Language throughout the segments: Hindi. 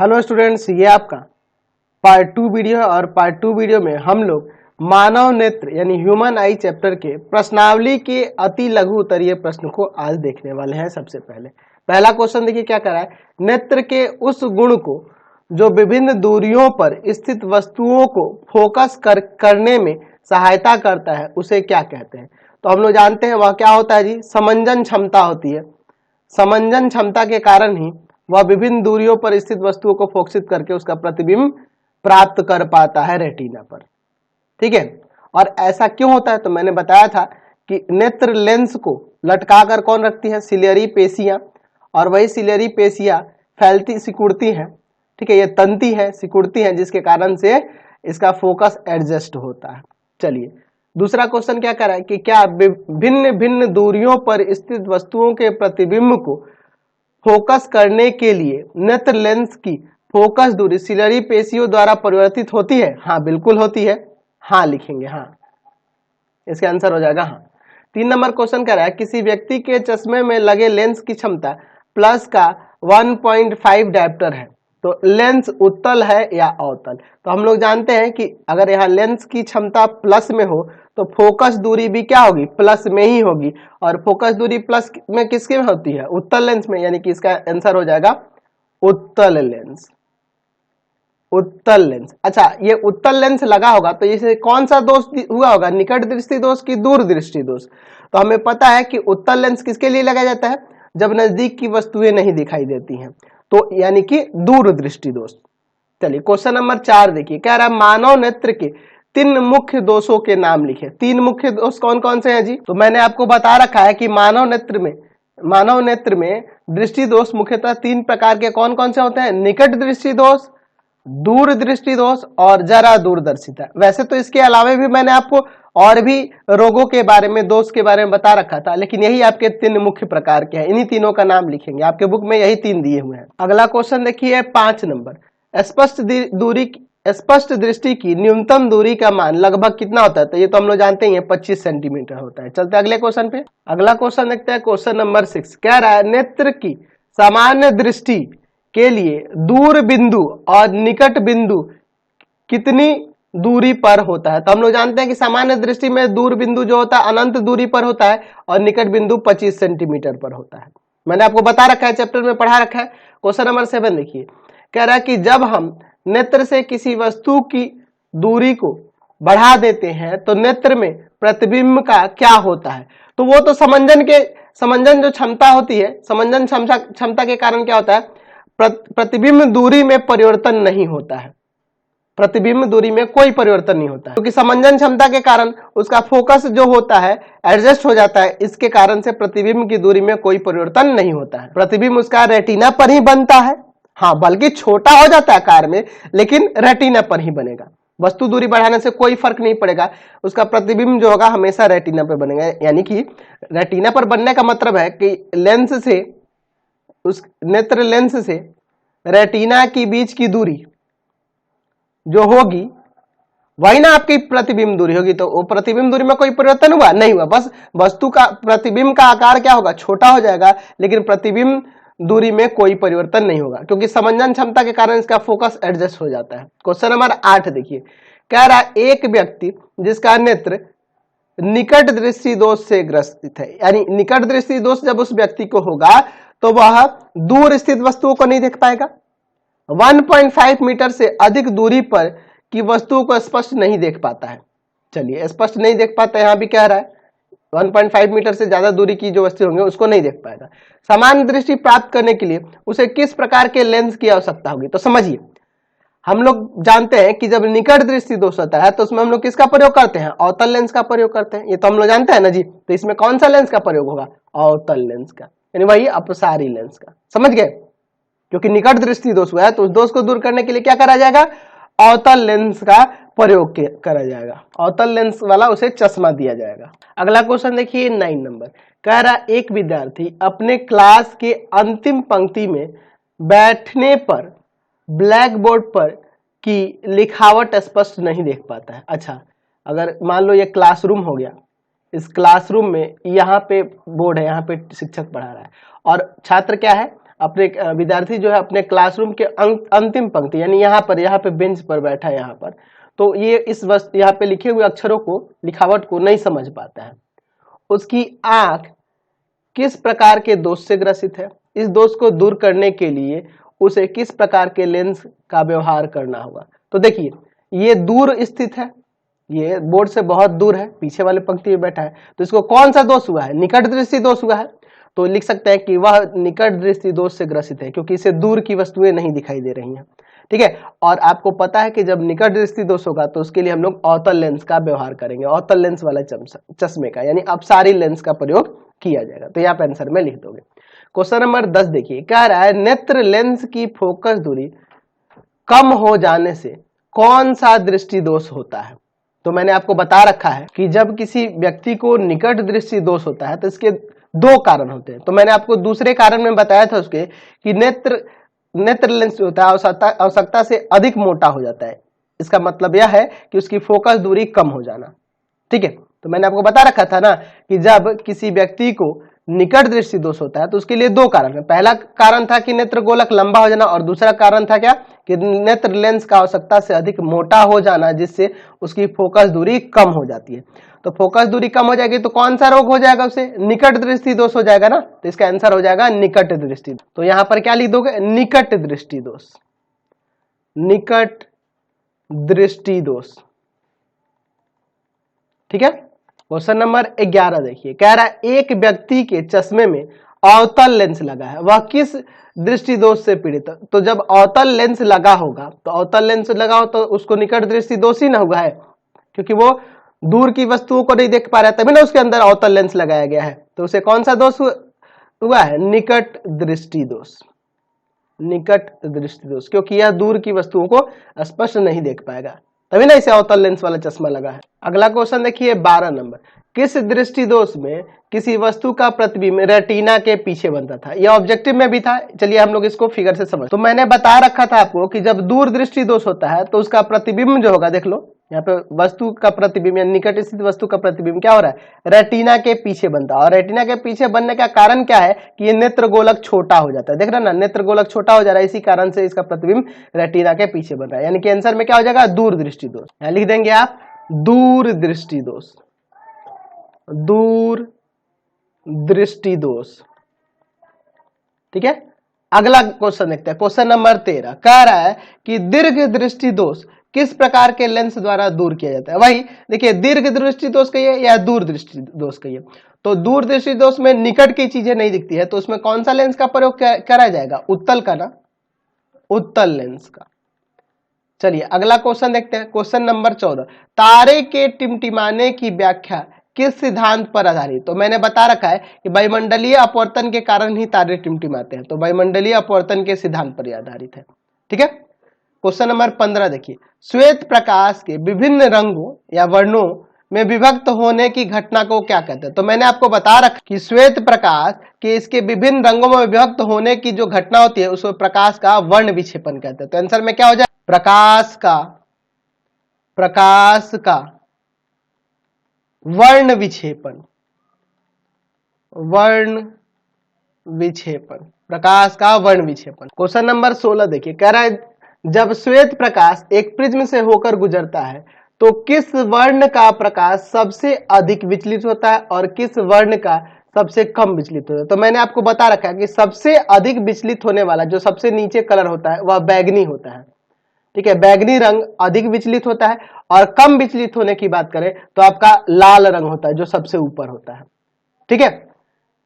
हेलो स्टूडेंट्स, ये आपका पार्ट 2 वीडियो है और पार्ट 2 वीडियो में हम लोग मानव नेत्र यानी ह्यूमन आई चैप्टर के प्रश्नावली के अति लघु उत्तरीय प्रश्न को आज देखने वाले हैं। सबसे पहला क्वेश्चन देखिए क्या कर रहा है। नेत्र के उस गुण को जो विभिन्न दूरियों पर स्थित वस्तुओं को फोकस करने में सहायता करता है उसे क्या कहते हैं। तो हम लोग जानते हैं वह क्या होता है जी, समंजन क्षमता होती है। समंजन क्षमता के कारण ही वह विभिन्न दूरियों पर स्थित वस्तुओं को फोकसित करके उसका प्रतिबिंब प्राप्त कर पाता है रेटिना पर। ठीक है, और ऐसा क्यों होता है तो मैंने बताया था कि नेत्र लेंस को लटकाकर कौन रखती है, सिलियरी पेशियां, और वही सिलियरी पेशियां फैलती सिकुड़ती हैं। ठीक है, ये तंती है, सिकुड़ती हैं, जिसके कारण से इसका फोकस एडजस्ट होता है। चलिए दूसरा क्वेश्चन क्या कर रहा है कि क्या भिन्न भिन्न दूरियों पर स्थित वस्तुओं के प्रतिबिंब को फोकस करने के लिए नेत्र लेंस की फोकस दूरी सिलियरी पेशियों द्वारा परिवर्तित होती है। हाँ बिल्कुल होती है, हाँ लिखेंगे, हाँ इसका आंसर हो जाएगा हाँ। 3 नंबर क्वेश्चन कह रहा है किसी व्यक्ति के चश्मे में लगे लेंस की क्षमता प्लस का 1.5 डायप्टर है, तो लेंस उत्तल है या अवतल। तो हम लोग जानते हैं कि अगर यहाँ लेंस की क्षमता प्लस में हो तो फोकस दूरी भी क्या होगी, प्लस में ही होगी, और फोकस दूरी प्लस में किसके में होती है, उत्तल लेंस में, यानी कि इसका आंसर हो जाएगा उत्तल लेंस। उत्तल लेंस, अच्छा ये उत्तल लेंस लगा होगा तो इसे कौन सा दोष हुआ होगा, निकट दृष्टि दोष की दूर दृष्टि दोष। तो हमें पता है कि उत्तल लेंस किसके लिए लगाया जाता है, जब नजदीक की वस्तुएं नहीं दिखाई देती हैं, तो यानी कि दूर दृष्टि दोष। चलिए क्वेश्चन नंबर 4 देखिए, कह रहा है मानव नेत्र के 3 मुख्य दोषों के नाम लिखे। 3 मुख्य दोष कौन कौन से हैं जी, तो मैंने आपको बता रखा है कि मानव नेत्र में दृष्टि दोष मुख्यतः 3 प्रकार के कौन कौन से होते हैं, निकट दृष्टि दोष, दूर दृष्टि दोष और जरा दूरदर्शिता। वैसे तो इसके अलावा भी मैंने आपको और भी रोगों के बारे में, दोष के बारे में बता रखा था, लेकिन यही आपके 3 मुख्य प्रकार के हैं। इन्हीं तीनों का नाम लिखेंगे, आपके बुक में यही 3 दिए हुए हैं। अगला क्वेश्चन देखिए 5 नंबर, स्पष्ट दृष्टि की न्यूनतम दूरी का मान लगभग कितना होता है, तो ये तो हम लोग जानते ही हैं 25 सेंटीमीटर होता है। चलते अगले क्वेश्चन पे। अगला क्वेश्चन देखते हैं क्वेश्चन नंबर 6, कह रहा है नेत्र की सामान्य दृष्टि के लिए दूर बिंदु और निकट बिंदु कितनी दूरी पर होता है। तो हम लोग जानते हैं कि सामान्य दृष्टि में दूर बिंदु जो होता है अनंत दूरी पर होता है और निकट बिंदु 25 सेंटीमीटर पर होता है। मैंने आपको बता रखा है, चैप्टर में पढ़ा रखा है। क्वेश्चन नंबर 7 देखिए, कह रहा है कि जब हम नेत्र से किसी वस्तु की दूरी को बढ़ा देते हैं तो नेत्र में प्रतिबिंब का क्या होता है। तो वो तो समंजन जो क्षमता होती है, समंजन क्षमता के कारण क्या होता है, प्रतिबिंब दूरी में परिवर्तन नहीं होता है। प्रतिबिंब दूरी में कोई परिवर्तन नहीं होता है, क्योंकि समंजन क्षमता के कारण उसका फोकस जो होता है एडजस्ट हो जाता है। इसके कारण से प्रतिबिंब की दूरी में कोई परिवर्तन नहीं होता है। प्रतिबिंब उसका रेटिना पर ही बनता है, हाँ बल्कि छोटा हो जाता है आकार में, लेकिन रेटिना पर ही बनेगा। वस्तु दूरी बढ़ाने से कोई फर्क नहीं पड़ेगा, उसका प्रतिबिंब जो होगा हमेशा रेटिना पर बनेगा। यानी कि रेटिना पर बनने का मतलब है कि लेंस से, उस नेत्र लेंस से रेटिना की बीच की दूरी जो होगी वही ना आपकी प्रतिबिंब दूरी होगी। तो वो प्रतिबिंब दूरी में कोई परिवर्तन हुआ नहीं हुआ, बस वस्तु का प्रतिबिंब का आकार क्या होगा, छोटा हो जाएगा, लेकिन प्रतिबिंब दूरी में कोई परिवर्तन नहीं होगा, क्योंकि समंजन क्षमता के कारण इसका फोकस एडजस्ट हो जाता है। क्वेश्चन नंबर 8 देखिए, कह रहा है एक व्यक्ति जिसका नेत्र निकट दृष्टि दोष से ग्रसित है, यानी निकट दृष्टि दोष जब उस व्यक्ति को होगा तो वह दूर स्थित वस्तुओं को नहीं देख पाएगा, 1.5 मीटर से अधिक दूरी पर की वस्तुओं को स्पष्ट नहीं देख पाता है। चलिए स्पष्ट नहीं देख पाता, यहां भी कह रहा है 1.5 मीटर से ज्यादा दूरी की जो वस्तु होंगे उसको नहीं देख पाएगा। समान दृष्टि प्राप्त करने के लिए उसे किस प्रकार के लेंस की आवश्यकता होगी। तो समझिए, हम लोग जानते हैं कि जब निकट दृष्टि दोष होता है तो उसमें हम लोग किसका प्रयोग करते हैं, अवतल लेंस का प्रयोग करते हैं। ये तो हम लोग जानते हैं ना जी। तो इसमें कौन सा लेंस का प्रयोग होगा, अवतल लेंस का, यानी वही अपसारी लेंस का। समझ गए, क्योंकि निकट दृष्टि दोष हुआ है तो उस दोष को दूर करने के लिए क्या करा जाएगा, अवतल लेंस का प्रयोग करा जाएगा। अवतल लेंस वाला उसे चश्मा दिया जाएगा। अगला क्वेश्चन देखिए 9 नंबर, कह रहा एक विद्यार्थी अपने क्लास के अंतिम पंक्ति में बैठने पर ब्लैक बोर्ड पर की लिखावट स्पष्ट नहीं देख पाता है। अच्छा, अगर मान लो ये क्लासरूम हो गया, इस क्लासरूम में यहाँ पे बोर्ड है, यहाँ पे शिक्षक पढ़ा रहा है और छात्र क्या है, अपने विद्यार्थी जो है अपने क्लासरूम के अंतिम पंक्ति यानी यहाँ पे बेंच पर बैठा है यहाँ पर, तो ये इस यहाँ पे लिखे हुए अक्षरों को, लिखावट को नहीं समझ पाता है। उसकी आंख किस प्रकार के दोष से ग्रसित है, इस दोष को दूर करने के लिए उसे किस प्रकार के लेंस का व्यवहार करना होगा। तो देखिए ये दूर स्थित है, ये बोर्ड से बहुत दूर है, पीछे वाले पंक्ति में बैठा है, तो इसको कौन सा दोष हुआ है, निकट दृष्टि दोष हुआ है। तो लिख सकते हैं कि वह निकट दृष्टि दोष से ग्रसित है, क्योंकि इसे दूर की वस्तुएं नहीं दिखाई दे रही हैं। ठीक है, और आपको पता है कि जब निकट दृष्टि दोष होगा तो उसके लिए हम लोग अवतल लेंस का व्यवहार करेंगे, अवतल लेंस वाला चश्मे का, यानी अपसारी लेंस का प्रयोग किया जाएगा। तो यहाँ पे आंसर में लिख दोगे। क्वेश्चन नंबर 10 देखिए, कह रहा है नेत्र लेंस की फोकस दूरी कम हो जाने से कौन सा दृष्टि दोष होता है। तो मैंने आपको बता रखा है कि जब किसी व्यक्ति को निकट दृष्टि दोष होता है तो इसके दो कारण होते हैं। तो मैंने आपको दूसरे कारण में बताया था उसके कि नेत्र लेंस होता है आवश्यकता से अधिक मोटा हो जाता है। इसका मतलब यह है कि उसकी फोकस दूरी कम हो जाना। ठीक है, तो मैंने आपको बता रखा था ना कि जब किसी व्यक्ति को निकट दृष्टि दोष होता है तो उसके लिए दो कारण है। पहला कारण था कि नेत्र गोलक लंबा हो जाना, और दूसरा कारण था क्या कि नेत्र लेंस का आवश्यकता से अधिक मोटा हो जाना, जिससे उसकी फोकस दूरी कम हो जाती है। तो फोकस दूरी कम हो जाएगी तो कौन सा रोग हो जाएगा, उसे निकट दृष्टि दोष हो जाएगा ना। तो इसका आंसर हो जाएगा निकट दृष्टि। तो यहां पर क्या लिख दोगे, निकट दृष्टि दोष, निकट दृष्टि दोष। ठीक है, क्वेश्चन नंबर 11 देखिए, कह रहा है एक व्यक्ति के चश्मे में अवतल लेंस लगा है, वह किस दृष्टि दोष से पीड़ित है। तो जब अवतल लेंस लगा होगा, तो अवतल लेंस लगा हो तो उसको निकट दृष्टि दोष ही ना हुआ है, क्योंकि वो दूर की वस्तुओं को नहीं देख पा रहा है, तभी ना उसके अंदर अवतल लेंस लगाया गया है। तो उसे कौन सा दोष हुआ है, निकट दृष्टि दोष, निकट दृष्टि दोष, क्योंकि यह दूर की वस्तुओं को स्पष्ट नहीं देख पाएगा, तभी ना इसे अवतल लेंस वाला चश्मा लगा है। अगला क्वेश्चन देखिए 12 नंबर, किस दृष्टि दोष में किसी वस्तु का प्रतिबिंब रेटिना के पीछे बनता था। यह ऑब्जेक्टिव में भी था, चलिए हम लोग इसको फिगर से समझ। तो मैंने बता रखा था आपको कि जब दूर दृष्टि दोष होता है तो उसका प्रतिबिंब जो होगा, देख लो यहाँ पे वस्तु का प्रतिबिंब या निकट स्थित वस्तु का प्रतिबिंब क्या हो रहा है, रेटिना के पीछे बनता है। और रेटिना के पीछे बनने का कारण क्या है कि ये नेत्र गोलक छोटा हो जाता है, देख रहे ना, नेत्र गोलक छोटा हो जा रहा है, इसी कारण से इसका प्रतिबिंब रेटिना के पीछे बन रहा है। यानी कि आंसर में क्या हो जाएगा, दूर दृष्टि दोष। यहाँ लिख देंगे आप दूर दृष्टि दोष, दूर दृष्टि दोष। ठीक है, अगला क्वेश्चन देखते हैं, क्वेश्चन नंबर 13 कह रहा है कि दीर्घ दृष्टि दोष किस प्रकार के लेंस द्वारा दूर किया जाता है। वही देखिए, दीर्घ दृष्टि दोष कहिए या दूर दृष्टि दोष कहिए, तो दूर दृष्टि दोष में निकट की चीजें नहीं दिखती है, तो उसमें कौन सा लेंस का प्रयोग करा जाएगा, उत्तल का ना, उत्तल लेंस का। चलिए अगला क्वेश्चन देखते हैं, क्वेश्चन नंबर 14, तारे के टिमटिमाने की व्याख्या किस सिद्धांत पर आधारित। तो मैंने बता रखा है कि वायुमंडलीय अपवर्तन के कारण ही तारे टिमटिमाते हैं, तो वायुमंडलीय अपवर्तन के सिद्धांत पर आधारित है। ठीक है, क्वेश्चन नंबर 15 देखिए, श्वेत प्रकाश के विभिन्न रंगों या वर्णों में विभक्त होने की घटना को क्या कहते हैं। तो मैंने आपको बता रखा कि श्वेत प्रकाश के इसके विभिन्न रंगों में विभक्त होने की जो घटना होती है उसको प्रकाश का वर्ण विक्षेपण कहते हैं। तो आंसर में क्या हो जाए, प्रकाश का वर्ण विक्षेपण, वर्ण विक्षेपण, प्रकाश का वर्ण विक्षेपण। क्वेश्चन नंबर 16 देखिए, कह रहा है जब श्वेत प्रकाश एक प्रिज्म से होकर गुजरता है तो किस वर्ण का प्रकाश सबसे अधिक विचलित होता है और किस वर्ण का सबसे कम विचलित होता है। तो मैंने आपको बता रखा है कि सबसे अधिक विचलित होने वाला जो सबसे नीचे कलर होता है वह बैगनी होता है। ठीक है, बैगनी रंग अधिक विचलित होता है, और कम विचलित होने की बात करें तो आपका लाल रंग होता है जो सबसे ऊपर होता है। ठीक है,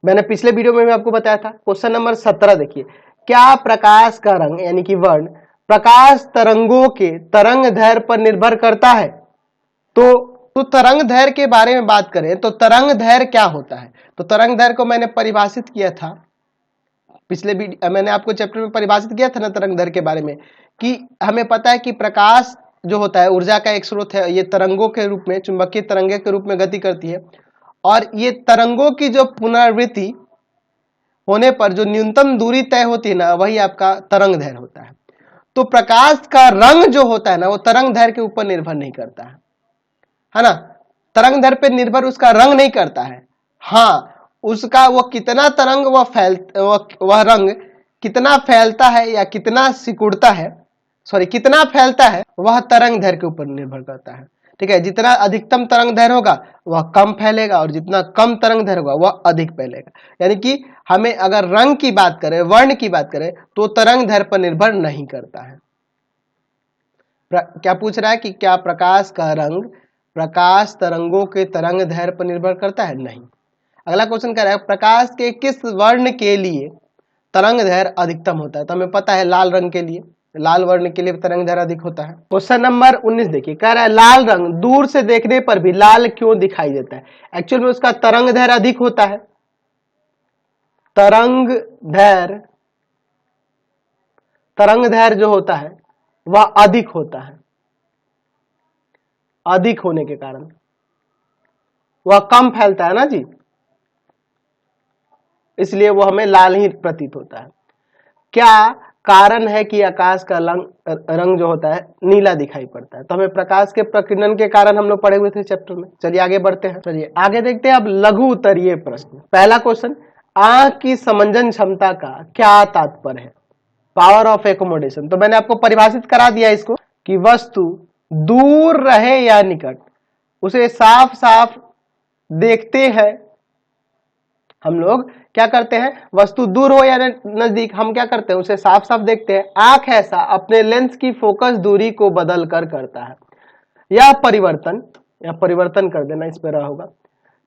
मैंने पिछले वीडियो में भी आपको बताया था। क्वेश्चन नंबर 17 देखिए, क्या प्रकाश का रंग यानी कि वर्ण प्रकाश तरंगों के तरंग दैर्घ्य पर निर्भर करता है। तो तरंग दैर्घ्य के बारे में बात करें तो तरंग दैर्घ्य क्या होता है। तो तरंग दैर्घ्य को मैंने परिभाषित किया था पिछले मैंने आपको चैप्टर में परिभाषित किया था ना तरंग दैर्घ्य के बारे में, कि हमें पता है कि प्रकाश जो होता है ऊर्जा का एक स्रोत है, ये तरंगों के रूप में, चुंबकीय तरंगे के रूप में गति करती है, और ये तरंगों की जो पुनरावृत्ति होने पर जो न्यूनतम दूरी तय होती है ना, वही आपका तरंग दैर्घ्य होता है। तो प्रकाश का रंग जो होता है ना, वो तरंग दैर्घ्य के ऊपर निर्भर नहीं करता है ना, तरंग दैर्घ्य पे निर्भर उसका रंग नहीं करता है। हाँ, उसका वो कितना तरंग वह रंग कितना फैलता है या कितना सिकुड़ता है, सॉरी कितना फैलता है, वह तरंग दैर्घ्य के ऊपर निर्भर करता है। ठीक है, जितना अधिकतम तरंग दैर्घ्य होगा वह कम फैलेगा और जितना कम तरंग दैर्घ्य होगा वह अधिक फैलेगा। यानी कि हमें अगर रंग की बात करें, वर्ण की बात करें, तो तरंग दैर्घ्य पर निर्भर नहीं करता है। क्या पूछ रहा है कि क्या प्रकाश का रंग प्रकाश तरंगों के तरंग दैर्घ्य पर निर्भर करता है? नहीं। अगला क्वेश्चन कह रहा है प्रकाश के किस वर्ण के लिए तरंग दैर्घ्य अधिकतम होता है? तो हमें पता है लाल रंग के लिए, लाल वर्ण के लिए तरंग दैर्घ्य अधिक होता है। क्वेश्चन नंबर 19 देखिए, कह रहा है लाल रंग दूर से देखने पर भी लाल क्यों दिखाई देता है? एक्चुअल में उसका तरंग दैर्घ्य अधिक होता है। तरंग दैर्घ्य जो होता है वह अधिक होता है। अधिक होने के कारण वह कम फैलता है ना जी, इसलिए वो हमें लाल ही प्रतीत होता है। क्या कारण है कि आकाश का रंग जो होता है नीला दिखाई पड़ता है? तो हमें प्रकाश के प्रकीर्णन के कारण हम लोग पढ़े हुए थे चैप्टर में। चलिए आगे बढ़ते हैं। चलिए आगे देखते हैं अब लघु उत्तरीय प्रश्न। पहला क्वेश्चन, आंख की समंजन क्षमता का क्या तात्पर्य है? Power of accommodation. तो मैंने आपको परिभाषित करा दिया इसको कि वस्तु दूर रहे या निकट उसे साफ साफ देखते हैं हम लोग। क्या करते हैं, वस्तु दूर हो या नजदीक हम क्या करते हैं, उसे साफ साफ देखते हैं। आंख ऐसा अपने लेंस की फोकस दूरी को बदल कर करता है। यह परिवर्तन कर देना, इस पर होगा,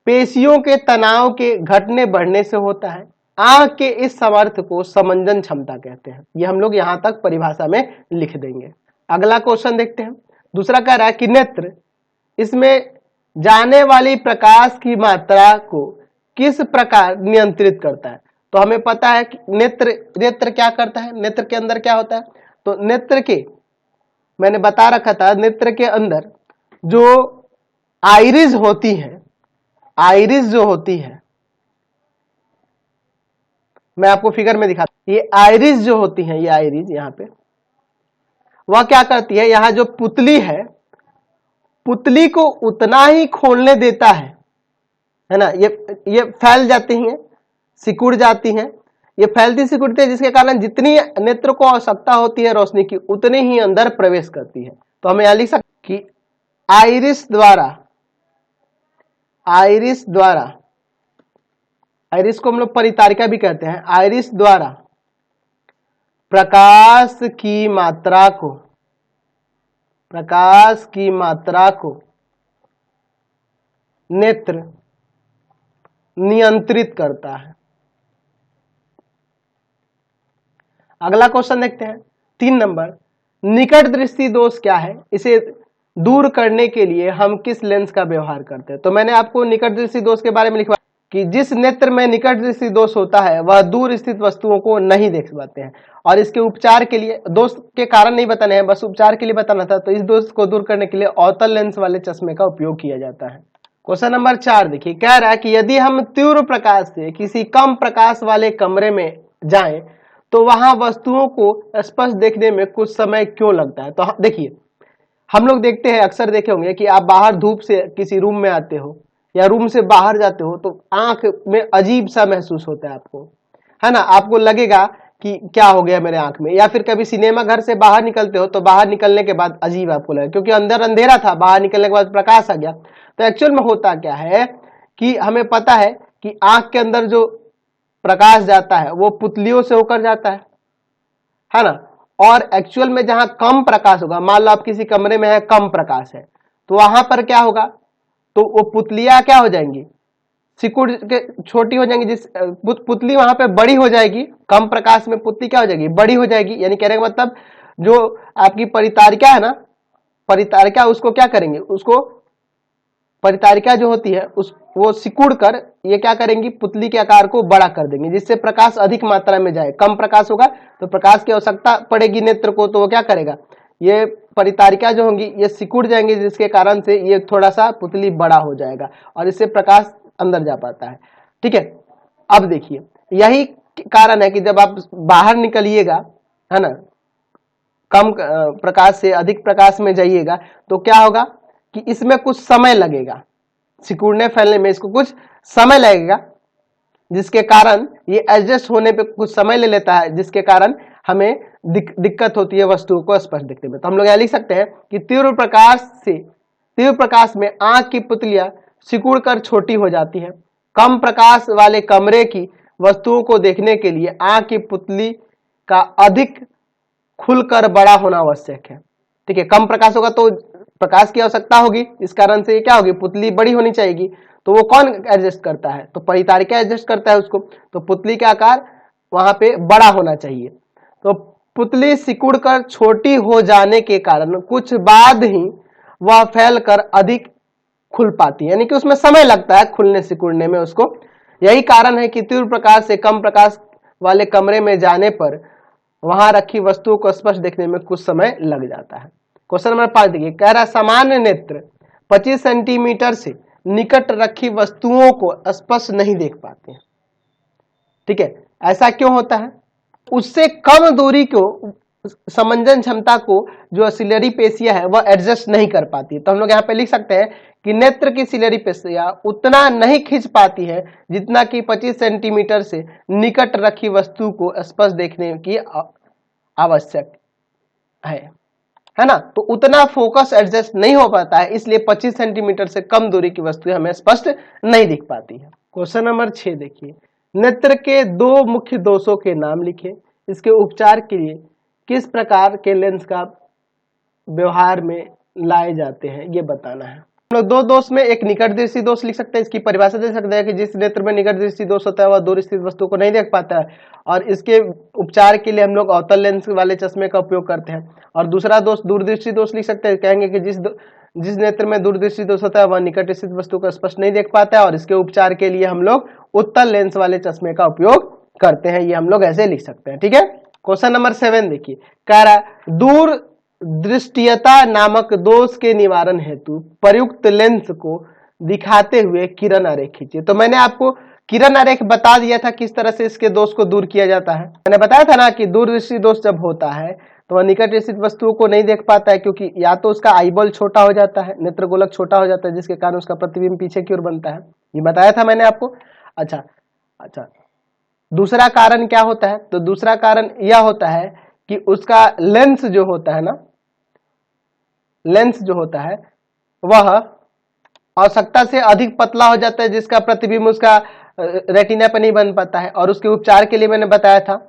पेशियों के तनाव के घटने बढ़ने से होता है। आंख के इस सामर्थ्य को समंजन क्षमता कहते हैं। ये हम लोग यहां तक परिभाषा में लिख देंगे। अगला क्वेश्चन देखते हैं। दूसरा कह रहा है कि नेत्र, इसमें जाने वाली प्रकाश की मात्रा को किस प्रकार नियंत्रित करता है? तो हमें पता है कि नेत्र क्या करता है, नेत्र के अंदर क्या होता है। तो नेत्र के मैंने बता रखा था, नेत्र के अंदर जो आइरिस होती है, आइरिस जो होती है, मैं आपको फिगर में दिखाता हूं। ये आइरिस जो होती है, ये आइरिस यहाँ पे वह क्या करती है, यहां जो पुतली है, पुतली को उतना ही खोलने देता है ना। ये फैल जाती हैं, सिकुड़ जाती हैं, ये फैलती सिकुड़ती है, जिसके कारण जितनी नेत्र को आवश्यकता होती है रोशनी की उतनी ही अंदर प्रवेश करती है। तो हमें यहां लिख सकते कि आइरिस को हम लोग परितारिका भी कहते हैं। आइरिस द्वारा प्रकाश की मात्रा को नेत्र नियंत्रित करता है। अगला क्वेश्चन देखते हैं 3 नंबर, निकट दृष्टि दोष क्या है? इसे दूर करने के लिए हम किस लेंस का व्यवहार करते हैं? तो मैंने आपको निकट दृष्टि दोष के बारे में लिखवा कि जिस नेत्र में निकट दृष्टि दोष होता है वह दूर स्थित वस्तुओं को नहीं देख पाते हैं। और इसके उपचार के लिए, दोष के कारण नहीं बताने हैं, बस उपचार के लिए बताना था। तो इस दोष को दूर करने के लिए अवतल लेंस वाले चश्मे का उपयोग किया जाता है। क्वेश्चन नंबर 4 देखिए, कह रहा है कि यदि हम तीव्र प्रकाश से किसी कम प्रकाश वाले कमरे में जाएं तो वहां वस्तुओं को स्पष्ट देखने में कुछ समय क्यों लगता है? तो देखिए, हम लोग देखते हैं, अक्सर देखे होंगे कि आप बाहर धूप से किसी रूम में आते हो या रूम से बाहर जाते हो तो आंख में अजीब सा महसूस होता है आपको, है ना। आपको लगेगा कि क्या हो गया मेरे आंख में। या फिर कभी सिनेमा घर से बाहर निकलते हो तो बाहर निकलने के बाद अजीब आपको लगे, क्योंकि अंदर अंधेरा था, बाहर निकलने के बाद प्रकाश आ गया। तो एक्चुअल में होता क्या है कि हमें पता है कि आंख के अंदर जो प्रकाश जाता है वो पुतलियों से होकर जाता है ना। और एक्चुअल में जहां कम प्रकाश होगा, मान लो आप किसी कमरे में है, कम प्रकाश है, तो वहां पर क्या होगा, तो वो पुतलियां क्या हो जाएंगी, सिकुड़ के छोटी हो जाएंगी। जिस पुतली वहां पे बड़ी हो जाएगी, कम प्रकाश में पुतली क्या हो जाएगी, बड़ी हो जाएगी। यानी कहने का मतलब जो आपकी परितारिका है ना, परितारिका उसको क्या करेंगे, उसको परितारिका जो होती है वो सिकुड़ कर ये क्या करेंगी, पुतली के आकार को बड़ा कर देंगे, जिससे प्रकाश अधिक मात्रा में जाए। कम प्रकाश होगा तो प्रकाश की आवश्यकता पड़ेगी नेत्र को, तो वो क्या करेगा, ये परितारिका जो होंगी ये सिकुड़ जाएंगे, जिसके कारण से ये थोड़ा सा पुतली बड़ा हो जाएगा और इससे प्रकाश अंदर जा पाता है। ठीक है, अब देखिए यही कारण है कि जब आप बाहर निकलिएगा, है ना, कम प्रकाश से अधिक प्रकाश में जाइएगा तो क्या होगा कि इसमें कुछ समय लगेगा, सिकुड़ने फैलने में इसको कुछ समय लगेगा। जिसके कारण ये एडजस्ट होने पे कुछ समय ले लेता है, जिसके कारण हमें दिक्कत होती है वस्तुओं को स्पष्ट दिखने में। तो हम लोग यहाँ लिख सकते हैं कि तीव्र प्रकाश में आंख की पुतलियां सिकुड़ कर छोटी हो जाती है। कम प्रकाश वाले कमरे की वस्तुओं को देखने के लिए आंख की पुतली का अधिक खुलकर बड़ा होना आवश्यक है। ठीक है, कम प्रकाश होगा तो प्रकाश की आवश्यकता होगी, इस कारण से क्या होगी, पुतली बड़ी होनी चाहिए। तो वो कौन एडजस्ट करता है, तो परितारिका एडजस्ट करता है उसको। तो पुतली का आकार वहां पे बड़ा होना चाहिए। तो पुतली सिकुड़कर छोटी हो जाने के कारण कुछ बाद ही वह फैलकर अधिक खुल पाती है, यानी कि उसमें समय लगता है खुलने सिकुड़ने में उसको। यही कारण है कि तीव्र प्रकाश से कम प्रकाश वाले कमरे में जाने पर वहां रखी वस्तुओं को स्पष्ट देखने में कुछ समय लग जाता है। क्वेश्चन नंबर 5 देखिए, कह रहा सामान्य नेत्र 25 सेंटीमीटर से निकट रखी वस्तुओं को स्पष्ट नहीं देख पाते हैं। ठीक है, ऐसा क्यों होता है, उससे कम दूरी को समंजन क्षमता को जो ऑक्सिलरी पेशियां है वह एडजस्ट नहीं कर पाती। तो हम लोग यहाँ पे लिख सकते हैं कि नेत्र की सिलेरी पेशियां उतना नहीं खींच पाती है जितना कि 25 सेंटीमीटर से निकट रखी वस्तु को स्पष्ट देखने की आवश्यक है ना। तो उतना फोकस एडजस्ट नहीं हो पाता है, इसलिए 25 सेंटीमीटर से कम दूरी की वस्तु हमें स्पष्ट नहीं दिख पाती है। क्वेश्चन नंबर 6 देखिए, नेत्र के दो मुख्य दोषों के नाम लिखे, इसके उपचार के लिए किस प्रकार के लेंस का व्यवहार में लाए जाते हैं ये बताना है। हम लोग दो दोष में एक निकट दृष्टि दोष लिख सकते हैं। इसकी परिभाषा दे सकते हैं कि जिस नेत्र में निकट दृष्टि दोष होता है वह दूर स्थित वस्तु को नहीं देख पाता है, और इसके उपचार के लिए हम लोग अवतल लेंस वाले चश्मे का उपयोग करते हैं। और दूसरा दोष दूरदृष्टि दोष लिख सकते हैं, कहेंगे कि जिस नेत्र में दूरदृष्टि दोष होता है वह निकट स्थित वस्तु को स्पष्ट नहीं देख पाता है, और इसके उपचार के लिए हम लोग उत्तल लेंस वाले चश्मे का उपयोग करते हैं। ये हम लोग ऐसे लिख सकते हैं। ठीक है, क्वेश्चन नंबर 7 देखिए, कह रहा है दूर दृष्टियता नामक दोष के निवारण हेतु प्रयुक्त लेंस को दिखाते हुए किरण आरेख खींचिए। तो मैंने आपको किरण आरेख बता दिया था किस तरह से इसके दोष को दूर किया जाता है। मैंने बताया था ना कि दूरदृष्टि दोष जब होता है तो वह निकट स्थित वस्तुओं को नहीं देख पाता है, क्योंकि या तो उसका आईबॉल छोटा हो जाता है, नेत्र गोलक छोटा हो जाता है, जिसके कारण उसका प्रतिबिंब पीछे की ओर बनता है। ये बताया था मैंने आपको। अच्छा, दूसरा कारण क्या होता है, तो दूसरा कारण यह होता है कि उसका लेंस जो होता है ना, लेंस जो होता है वह आवश्यकता से अधिक पतला हो जाता है, जिसका प्रतिबिंब उसका रेटिना पर नहीं बन पाता है। और उसके उपचार के लिए मैंने बताया था,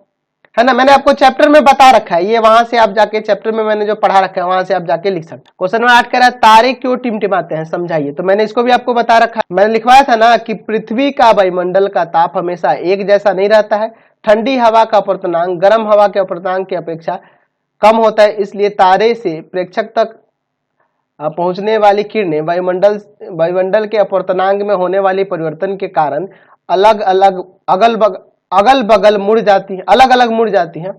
है ना, मैंने आपको चैप्टर में बता रखा है, ये वहां से आप जाके चैप्टर में मैंने जो पढ़ा रखा है वहां से आप जाके लिख सकते। क्वेश्चन नंबर 8 कह रहा है तारे क्यों टिमटिमाते हैं, समझाइए। तो मैंने इसको भी आपको बता रखा है, मैंने लिखवाया था ना कि पृथ्वी का वायुमंडल का ताप हमेशा एक जैसा नहीं रहता है। ठंडी हवा का अपवर्तनांक गर्म हवा के अपवर्तनांक की अपेक्षा कम होता है, इसलिए तारे से प्रेक्षक तक पहुंचने वाली किरणें वायुमंडल के अपवर्तनांक में होने वाली परिवर्तन के कारण अगल बगल मुड़ जाती है, अलग अलग मुड़ जाती हैं,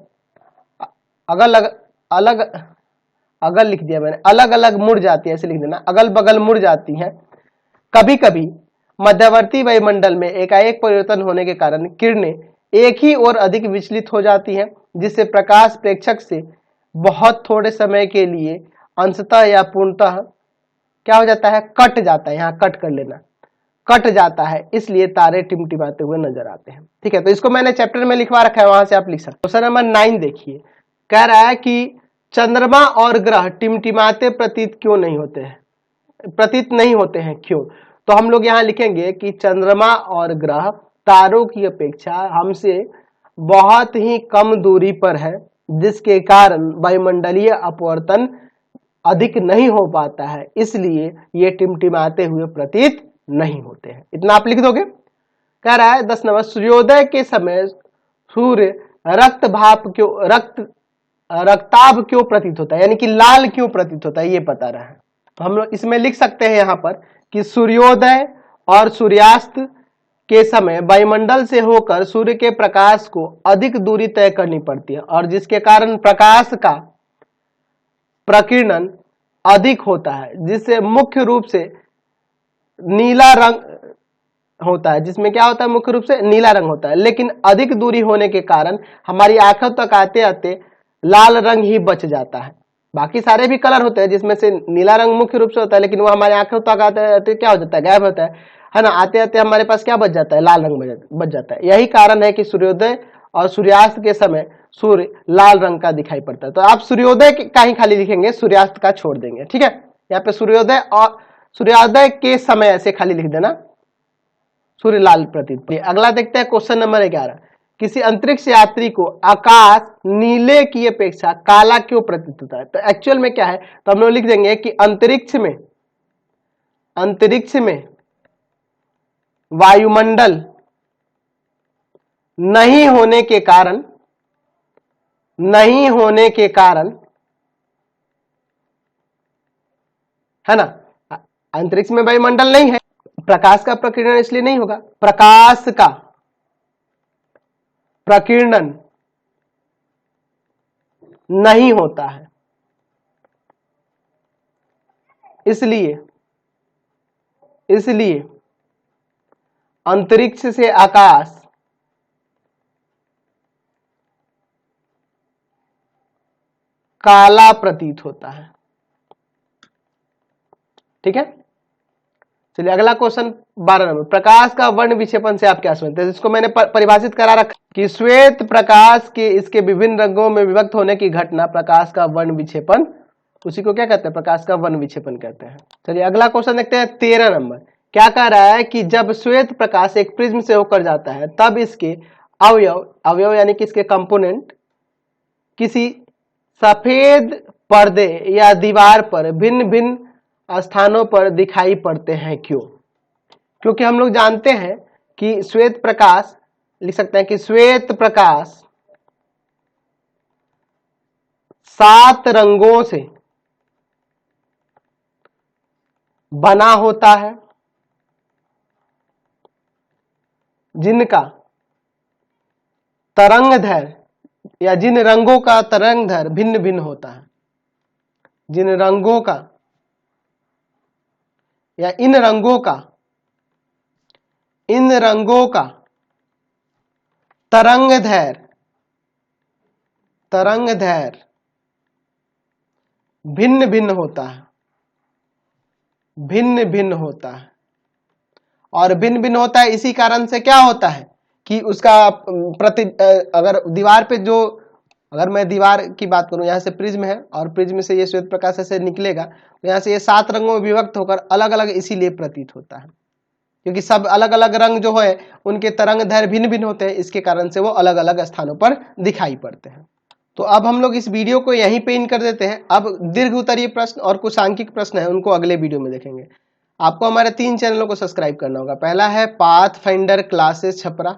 अगल लिख दिया मैंने, अलग अलग मुड़ जाती है, ऐसे लिख देना, अगल बगल मुड़ जाती हैं। कभी कभी मध्यवर्ती वायुमंडल में एकाएक परिवर्तन होने के कारण किरणें एक ही ओर अधिक विचलित हो जाती हैं, जिससे प्रकाश प्रेक्षक से बहुत थोड़े समय के लिए अंशतः या पूर्णतः क्या हो जाता है, कट जाता है। यहाँ कट कर लेना, कट जाता है, इसलिए तारे टिमटिमाते हुए नजर आते हैं। ठीक है, तो इसको मैंने चैप्टर में लिखवा रखा है, वहां से आप लिख सकते। क्वेश्चन नंबर 9 देखिए, कह रहा है कि चंद्रमा और ग्रह टिमटिमाते प्रतीत नहीं होते हैं, क्यों। तो हम लोग यहाँ लिखेंगे कि चंद्रमा और ग्रह तारों की अपेक्षा हमसे बहुत ही कम दूरी पर है, जिसके कारण वायुमंडलीय अपवर्तन अधिक नहीं हो पाता है, इसलिए ये टिमटिमाते हुए प्रतीत नहीं होते हैं। इतना आप लिख दोगे। कह रहा है 10 नंबर, सूर्योदय के समय सूर्य रक्ताभ क्यों प्रतीत होता है, यानी कि लाल क्यों प्रतीत होता है, ये पता रहा है। तो हम लोग इसमें लिख सकते हैं यहाँ पर कि सूर्योदय और सूर्यास्त के समय वायुमंडल से होकर सूर्य के प्रकाश को अधिक दूरी तय करनी पड़ती है, और जिसके कारण प्रकाश का प्रकीर्णन अधिक होता है, जिससे मुख्य रूप से नीला रंग होता है, जिसमें क्या होता है, मुख्य रूप से नीला रंग होता है। लेकिन अधिक दूरी होने के कारण हमारी आंखों तक आते आते लाल रंग ही बच जाता है। बाकी सारे भी कलर होते हैं जिसमें से नीला रंग मुख्य रूप से होता है, लेकिन वो हमारे आंखों तक आते आते क्या हो जाता है, गायब होता है। है ना, आते आते हमारे पास क्या बच जाता है, लाल रंग बच जाता है। यही कारण है कि सूर्योदय और सूर्यास्त के समय सूर्य लाल रंग का दिखाई पड़ता है। तो आप सूर्योदय का ही खाली लिखेंगे, सूर्यास्त का छोड़ देंगे, ठीक है। यहाँ पे सूर्योदय के समय ऐसे खाली लिख देना, सूर्य लाल प्रतीत। अगला देखते हैं क्वेश्चन नंबर 11, किसी अंतरिक्ष यात्री को आकाश नीले की अपेक्षा काला क्यों प्रतीत होता है। तो एक्चुअल में क्या है, तो हम लोग लिख देंगे कि अंतरिक्ष में वायुमंडल नहीं होने के कारण है ना, अंतरिक्ष में वायुमंडल नहीं है, प्रकाश का प्रकीर्णन इसलिए नहीं होगा, प्रकाश का प्रकीर्णन नहीं होता है, इसलिए अंतरिक्ष से आकाश काला प्रतीत होता है, ठीक है। चलिए अगला क्वेश्चन 12 नंबर, प्रकाश का वर्ण विक्षेपण से आप क्या समझते हैं। इसको मैंने परिभाषित करा रखा कि श्वेत प्रकाश के इसके विभिन्न रंगों में विभक्त होने की घटना प्रकाश का वर्ण विक्षेपण, उसी को क्या कहते हैं, प्रकाश का वर्ण विक्षेपण कहते हैं। चलिए अगला क्वेश्चन देखते हैं 13 नंबर, क्या कह रहा है कि जब श्वेत प्रकाश एक प्रिज्म से होकर जाता है तब इसके अवयव यानी कि इसके कंपोनेंट किसी सफेद पर्दे या दीवार पर भिन्न भिन्न स्थानों पर दिखाई पड़ते हैं, क्यों। क्योंकि हम लोग जानते हैं कि श्वेत प्रकाश, लिख सकते हैं कि श्वेत प्रकाश 7 रंगों से बना होता है, जिनका तरंगदैर्घ्य या जिन रंगों का तरंगदैर्घ्य भिन्न भिन्न होता है, जिन रंगों का या इन रंगों का तरंगदैर्घ्य भिन्न भिन्न होता है, और भिन्न भिन्न होता है इसी कारण से क्या होता है कि उसका अगर दीवार पे जो, अगर मैं दीवार की बात करूं, यहां से प्रिज्म है और प्रिज्म से ये श्वेत प्रकाश ऐसे निकलेगा, तो यहां से ये 7 रंगों में विभक्त होकर अलग अलग इसीलिए प्रतीत होता है, क्योंकि सब अलग अलग रंग जो है उनके तरंगदैर्घ्य भिन्न भिन्न होते हैं, इसके कारण से वो अलग अलग स्थानों पर दिखाई पड़ते हैं। तो अब हम लोग इस वीडियो को यहीं पे इन कर देते हैं। अब दीर्घ उत्तरीय प्रश्न और कुछ सांख्यिक प्रश्न है, उनको अगले वीडियो में देखेंगे। आपको हमारे 3 चैनलों को सब्सक्राइब करना होगा। पहला है पाथफाइंडर क्लासेस छपरा,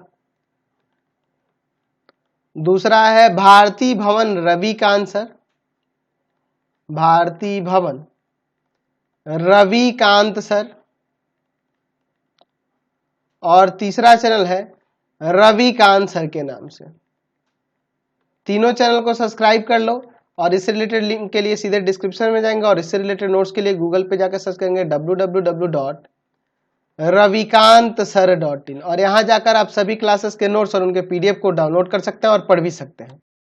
दूसरा है भारती भवन रविकांत सर, भारती भवन रविकांत सर, और तीसरा चैनल है रविकांत सर के नाम से। तीनों चैनल को सब्सक्राइब कर लो, और इससे रिलेटेड लिंक के लिए सीधे डिस्क्रिप्शन में जाएंगे, और इससे रिलेटेड नोट्स के लिए गूगल पे जाकर सर्च करेंगे www.ravikantsir.in, और यहाँ जाकर आप सभी क्लासेस के नोट्स और उनके PDF को डाउनलोड कर सकते हैं और पढ़ भी सकते हैं।